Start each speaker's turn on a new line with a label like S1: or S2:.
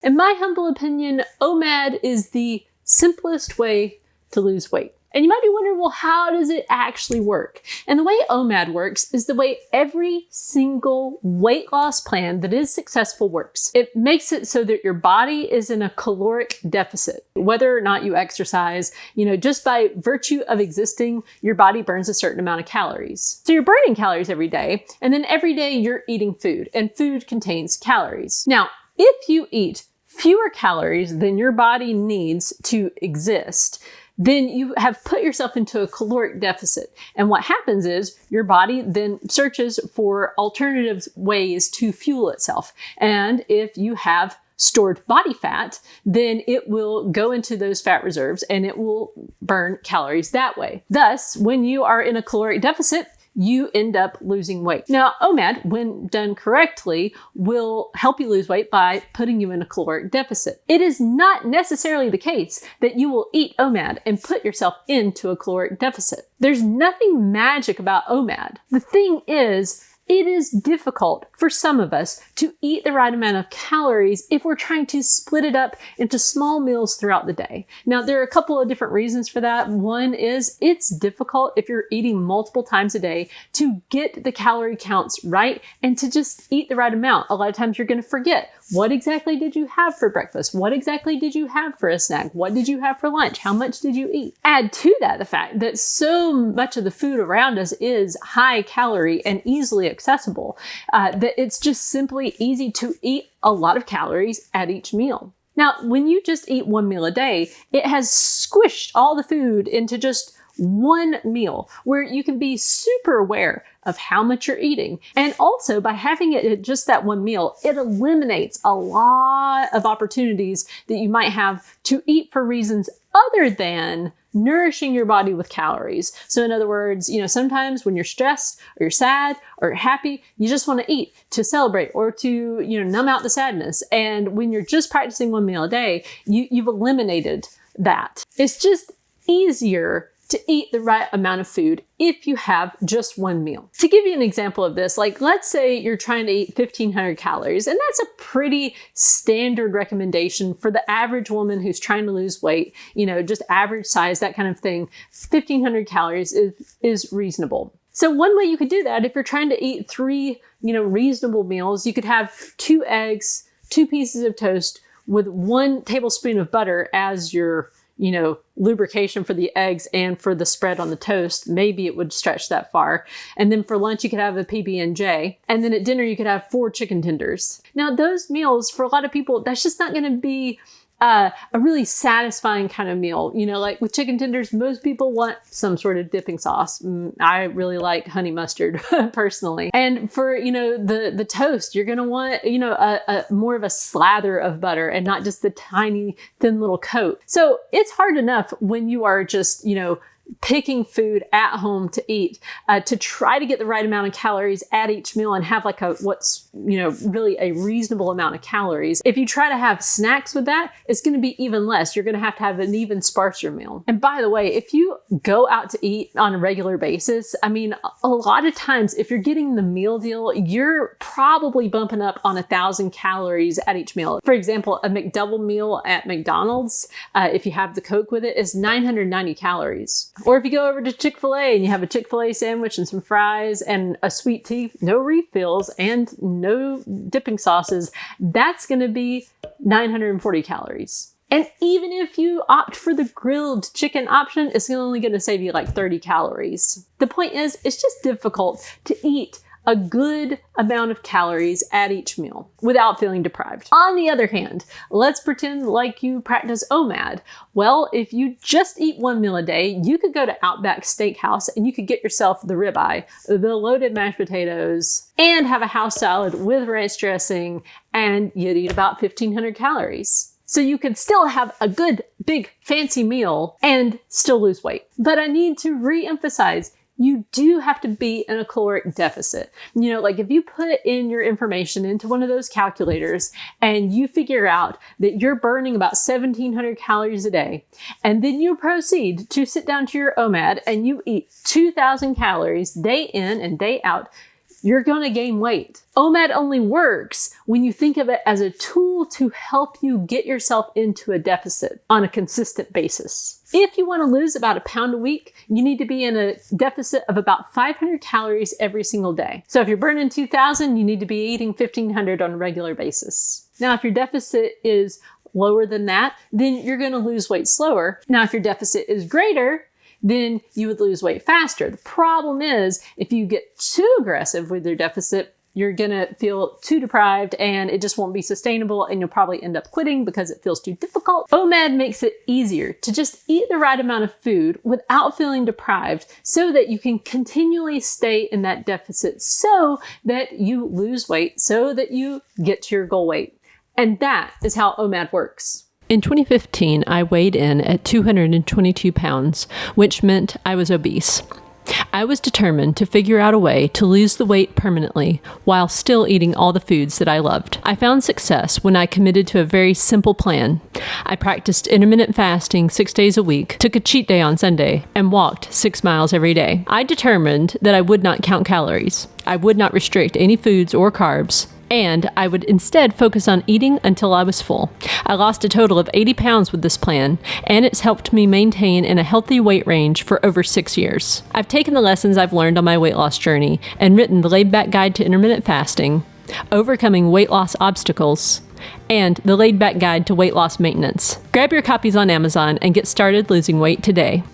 S1: In my humble opinion, OMAD is the simplest way to lose weight. And you might be wondering, well, how does it actually work? And the way OMAD works is the way every single weight loss plan that is successful works. It makes it so that your body is in a caloric deficit. Whether or not you exercise, just by virtue of existing, your body burns a certain amount of calories. So you're burning calories every day, and then every day you're eating food, and food contains calories. Now, if you eat fewer calories than your body needs to exist, then you have put yourself into a caloric deficit. And what happens is your body then searches for alternative ways to fuel itself. And if you have stored body fat, then it will go into those fat reserves and it will burn calories that way. Thus, when you are in a caloric deficit, you end up losing weight. Now, OMAD, when done correctly, will help you lose weight by putting you in a caloric deficit. It is not necessarily the case that you will eat OMAD and put yourself into a caloric deficit. There's nothing magic about OMAD. The thing is, it is difficult for some of us to eat the right amount of calories if we're trying to split it up into small meals throughout the day. Now, there are a couple of different reasons for that. One is it's difficult if you're eating multiple times a day to get the calorie counts right and to just eat the right amount. A lot of times you're going to forget, what exactly did you have for breakfast? What exactly did you have for a snack? What did you have for lunch? How much did you eat? Add to that the fact that so much of the food around us is high calorie and easily accessible, that it's just simply easy to eat a lot of calories at each meal. Now, when you just eat one meal a day, it has squished all the food into just one meal where you can be super aware of how much you're eating. And also by having it at just that one meal, it eliminates a lot of opportunities that you might have to eat for reasons other than nourishing your body with calories. So in other words, sometimes when you're stressed or you're sad or happy, you just want to eat to celebrate or to, numb out the sadness. And when you're just practicing one meal a day, you've eliminated that. It's just easier to eat the right amount of food if you have just one meal. To give you an example of this, let's say you're trying to eat 1,500 calories, and that's a pretty standard recommendation for the average woman who's trying to lose weight, just average size, that kind of thing. 1,500 calories is reasonable. So one way you could do that, if you're trying to eat 3, reasonable meals, you could have 2 eggs, 2 pieces of toast with 1 tablespoon of butter as your lubrication for the eggs and for the spread on the toast. Maybe it would stretch that far. And then for lunch, you could have a PB&J. And then at dinner, you could have 4 chicken tenders. Now, those meals, for a lot of people, that's just not going to be a really satisfying kind of meal. Like with chicken tenders, most people want some sort of dipping sauce. I really like honey mustard personally. And for, the toast, you're going to want, a more of a slather of butter and not just the tiny thin little coat. So it's hard enough when you are just, picking food at home to eat, to try to get the right amount of calories at each meal and have what's really a reasonable amount of calories. If you try to have snacks with that, it's going to be even less. You're going to have an even sparser meal. And by the way, if you go out to eat on a regular basis, a lot of times if you're getting the meal deal, you're probably bumping up on 1,000 calories at each meal. For example, a McDouble meal at McDonald's, if you have the Coke with it, is 990 calories. Or if you go over to Chick-fil-A and you have a Chick-fil-A sandwich and some fries and a sweet tea, no refills and no dipping sauces, that's going to be 940 calories. And even if you opt for the grilled chicken option, it's only going to save you 30 calories. The point is, it's just difficult to eat a good amount of calories at each meal without feeling deprived. On the other hand, let's pretend like you practice OMAD. Well, if you just eat one meal a day, you could go to Outback Steakhouse and you could get yourself the ribeye, the loaded mashed potatoes, and have a house salad with ranch dressing, and you'd eat about 1,500 calories. So you could still have a good, big, fancy meal and still lose weight. But I need to re-emphasize, you do have to be in a caloric deficit. If you put in your information into one of those calculators and you figure out that you're burning about 1,700 calories a day, and then you proceed to sit down to your OMAD and you eat 2,000 calories day in and day out, you're going to gain weight. OMAD only works when you think of it as a tool to help you get yourself into a deficit on a consistent basis. If you want to lose about a pound a week, you need to be in a deficit of about 500 calories every single day. So if you're burning 2,000, you need to be eating 1,500 on a regular basis. Now, if your deficit is lower than that, then you're going to lose weight slower. Now, if your deficit is greater, then you would lose weight faster. The problem is, if you get too aggressive with your deficit, you're going to feel too deprived and it just won't be sustainable and you'll probably end up quitting because it feels too difficult. OMAD makes it easier to just eat the right amount of food without feeling deprived so that you can continually stay in that deficit so that you lose weight, so that you get to your goal weight. And that is how OMAD works.
S2: In 2015, I weighed in at 222 pounds, which meant I was obese. I was determined to figure out a way to lose the weight permanently while still eating all the foods that I loved. I found success when I committed to a very simple plan. I practiced intermittent fasting 6 days a week, took a cheat day on Sunday, and walked 6 miles every day. I determined that I would not count calories. I would not restrict any foods or carbs. And I would instead focus on eating until I was full. I lost a total of 80 pounds with this plan, and it's helped me maintain in a healthy weight range for over 6 years. I've taken the lessons I've learned on my weight loss journey and written the laid-back guide to intermittent fasting, overcoming weight loss obstacles, and the laid-back guide to weight loss maintenance. Grab your copies on Amazon and get started losing weight today.